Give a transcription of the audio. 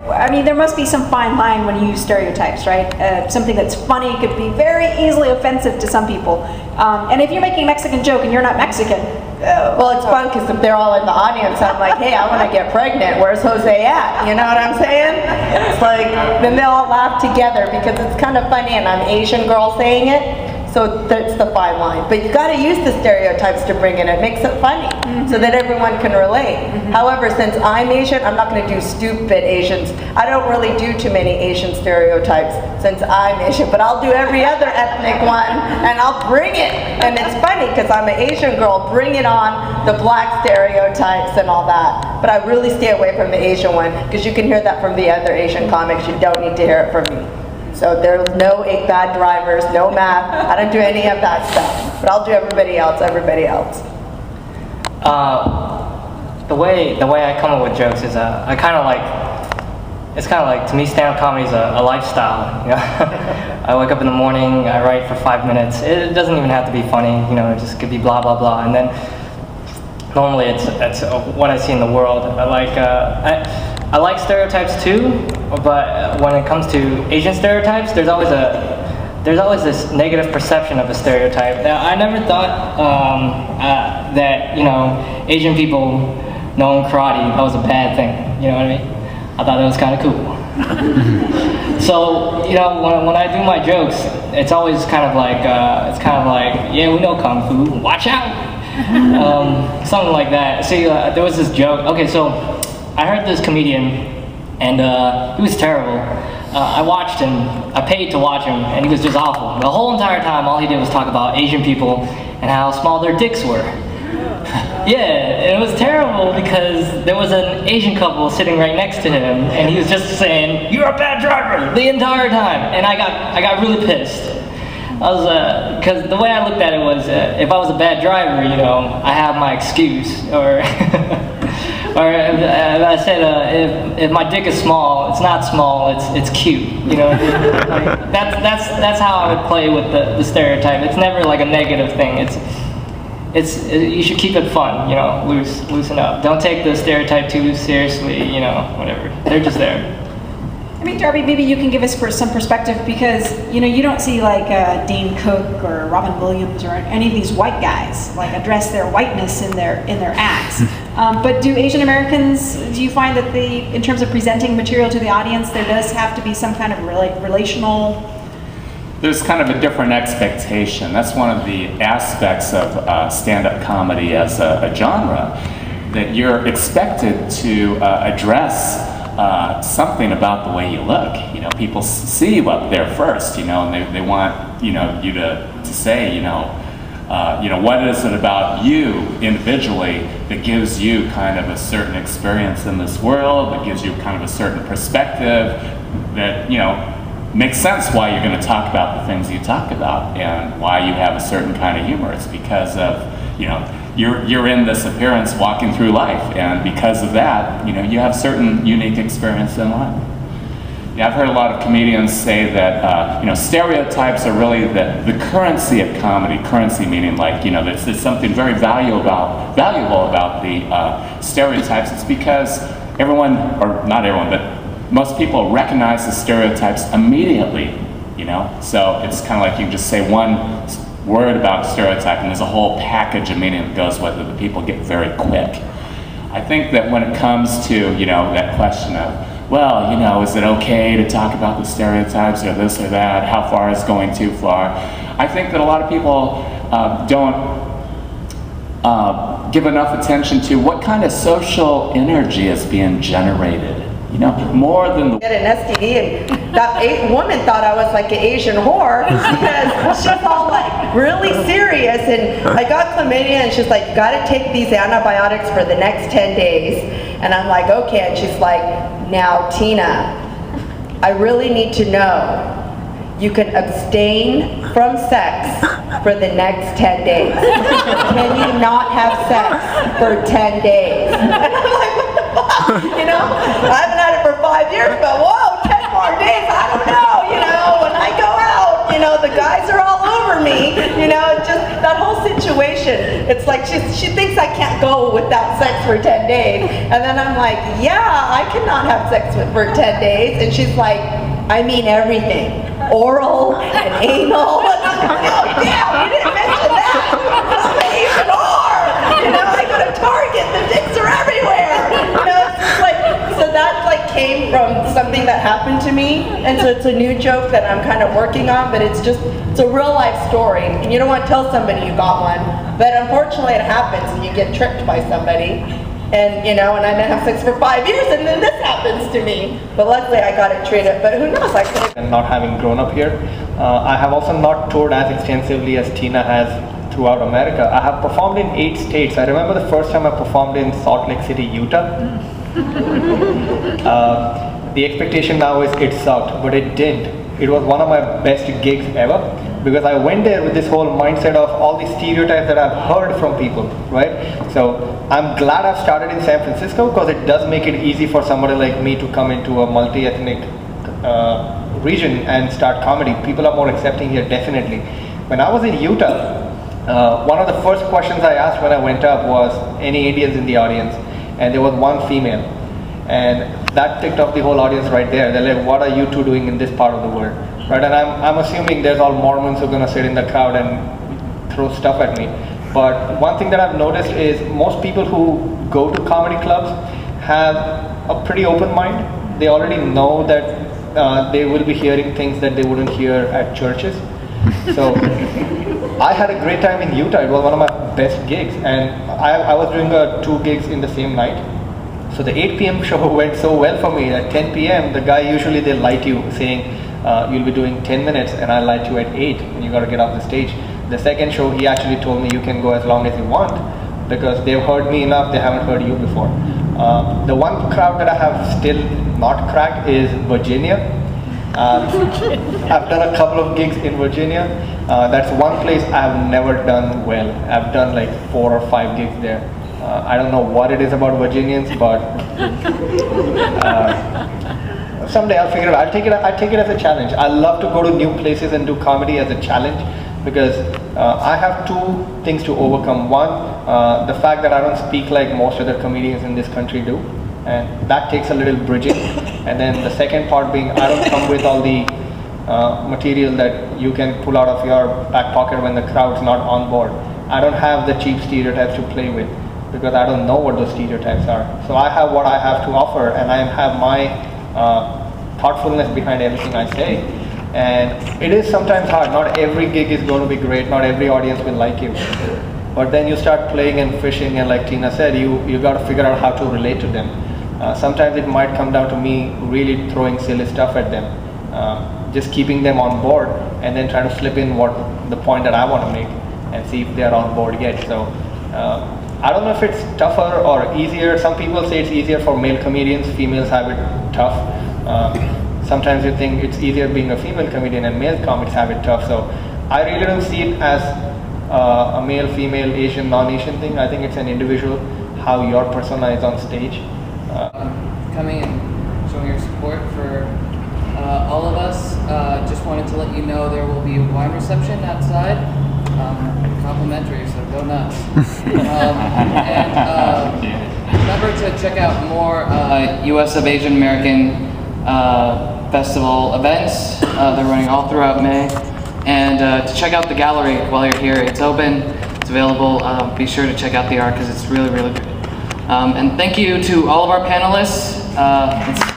I mean, there must be some fine line when you use stereotypes, right? Something that's funny could be very easily offensive to some people. And if you're making a Mexican joke and you're not Mexican, well, it's fun because if they're all in the audience, I'm like, hey, I want to get pregnant. Where's Jose at? You know what I'm saying? It's like, then they'll all laugh together because it's kind of funny, and I'm Asian girl saying it. So that's the fine line. But you got to use the stereotypes to bring it. It makes it funny so that everyone can relate. However, since I'm Asian, I'm not going to do stupid Asians. I don't really do too many Asian stereotypes since I'm Asian, but I'll do every other ethnic one, and I'll bring it. And it's funny because I'm an Asian girl, bring it on, the black stereotypes and all that. But I really stay away from the Asian one because you can hear that from the other Asian comics. You don't need to hear it from me. So there's no 8 bad drivers, no math. I don't do any of that stuff. But I'll do everybody else. The way I come up with jokes is I kind of like, it's kind of like, to me, stand-up comedy is a lifestyle. You know? I wake up in the morning, I write for 5 minutes. It doesn't even have to be funny, you know, it just could be blah, blah, blah. And then normally it's what I see in the world. I like stereotypes too, but when it comes to Asian stereotypes, there's always this negative perception of a stereotype. Now, I never thought that, you know, Asian people knowing karate, that was a bad thing, you know what I mean? I thought it was kind of cool. So, you know, when I do my jokes, it's always kind of like, yeah, we know Kung Fu, watch out! Something like that. See, there was this joke, okay, so I heard this comedian, and he was terrible. I watched him, I paid to watch him, and he was just awful. The whole entire time, all he did was talk about Asian people and how small their dicks were. Yeah, it was terrible because there was an Asian couple sitting right next to him, and he was just saying, "You're a bad driver," the entire time, and I got really pissed. Because the way I looked at it was, if I was a bad driver, you know, I have my excuse, or. Or I said, if my dick is small, it's not small, it's cute. You know, like, that's how I would play with the stereotype. It's never like a negative thing. You should keep it fun. You know, loosen up. Don't take the stereotype too seriously. You know, whatever. They're just there. I mean, Darby, maybe you can give us some perspective because, you know, you don't see like Dane Cook or Robin Williams or any of these white guys like address their whiteness in their acts. But do Asian Americans, do you find that in terms of presenting material to the audience, there does have to be some kind of relational? There's kind of a different expectation. That's one of the aspects of stand-up comedy as a genre, that you're expected to address something about the way you look. You know, people see you up there first, you know, and they want, you know, you to say, you know, what is it about you individually that gives you kind of a certain experience in this world, that gives you kind of a certain perspective that, you know, makes sense why you're going to talk about the things you talk about and why you have a certain kind of humor. It's because of, you know, you're in this appearance walking through life, and because of that, you know, you have certain unique experience in life. Yeah, I've heard a lot of comedians say that, you know, stereotypes are really the currency of comedy. Currency meaning, like, you know, there's something very valuable about the stereotypes. It's because everyone, or not everyone, but most people recognize the stereotypes immediately, you know? So it's kind of like you can just say one word about stereotype and there's a whole package of meaning that goes with it that people get very quick. I think that when it comes to, you know, that question of, well, you know, is it okay to talk about the stereotypes or this or that? How far is going too far? I think that a lot of people don't give enough attention to what kind of social energy is being generated. You know, more than the... Get an STD, and that woman thought I was like an Asian whore because she's all like really serious, and I got chlamydia, and she's like, you gotta take these antibiotics for the next 10 days. And I'm like, okay, and she's like, now Tina, I really need to know, you can abstain from sex for the next 10 days. Can you not have sex for 10 days? And I'm like, what the fuck? You know, I haven't had it for 5 years, but whoa, 10 more days, I don't know, you know, when I go out, you know, the guys are all over me, you know, just that whole situation. It's like she thinks I can't go without sex for for 10 days. And then I'm like, yeah, I cannot have sex for 10 days. And she's like, I mean everything. Oral and anal. And I'm like, oh damn, you didn't mention that. I'm an Asian whore. You know, I go to Target, the dicks are everywhere. You know, it's just like, so that like came from something that happened to me. And so it's a new joke that I'm kind of working on, but it's a real life story. And you don't want to tell somebody you got one, but unfortunately it happens and you get tricked by somebody. And you know, and I didn't have sex for 5 years, and then this happens to me. But luckily I got it treated, but who knows, I could. And not having grown up here, I have also not toured as extensively as Tina has throughout America. I have performed in 8 states. I remember the first time I performed in Salt Lake City, Utah. The expectation now is it sucked, but it didn't. It was one of my best gigs ever, because I went there with this whole mindset of all these stereotypes that I've heard from people, right? So I'm glad I've started in San Francisco, because it does make it easy for somebody like me to come into a multi-ethnic region and start comedy. People are more accepting here, definitely. When I was in Utah, one of the first questions I asked when I went up was, any Indians in the audience? And there was one female. And that picked up the whole audience right there. They're like, what are you two doing in this part of the world? Right? And I'm assuming there's all Mormons who are going to sit in the crowd and throw stuff at me. But one thing that I've noticed is most people who go to comedy clubs have a pretty open mind. They already know that they will be hearing things that they wouldn't hear at churches. So I had a great time in Utah. It was one of my best gigs. And I was doing 2 gigs in the same night. So the 8 p.m. show went so well for me. At 10 p.m. the guy, usually they light you saying you'll be doing 10 minutes, and I light you at 8 and you got to get off the stage. The second show he actually told me you can go as long as you want, because they've heard me enough, they haven't heard you before. The one crowd that I have still not cracked is Virginia. I've done a couple of gigs in Virginia. That's one place I've never done well. I've done like 4 or 5 gigs there. I don't know what it is about Virginians, but someday I'll figure it out. I take it as a challenge. I love to go to new places and do comedy as a challenge, because I have 2 things to overcome. One, the fact that I don't speak like most other comedians in this country do, and that takes a little bridging. And then the second part being, I don't come with all the material that you can pull out of your back pocket when the crowd's not on board. I don't have the cheap stereotypes to play with, because I don't know what those stereotypes are. So I have what I have to offer, and I have my thoughtfulness behind everything I say. And it is sometimes hard. Not every gig is going to be great. Not every audience will like you. But then you start playing and fishing, and like Tina said, you got to figure out how to relate to them. Sometimes it might come down to me really throwing silly stuff at them, just keeping them on board, and then trying to slip in what the point that I want to make, and see if they're on board yet. So I don't know if it's tougher or easier. Some people say it's easier for male comedians. Females have it tough. Sometimes you think it's easier being a female comedian, and male comics have it tough. So I really don't see it as a male, female, Asian, non-Asian thing. I think it's an individual, how your persona is on stage. Coming and showing your support for all of us. Just wanted to let you know there will be a wine reception outside. Complimentary, so go nuts. Remember to check out more US of Asian American festival events. They're running all throughout May. And to check out the gallery while you're here. It's open, it's available. Be sure to check out the art, because it's really, really good. And thank you to all of our panelists.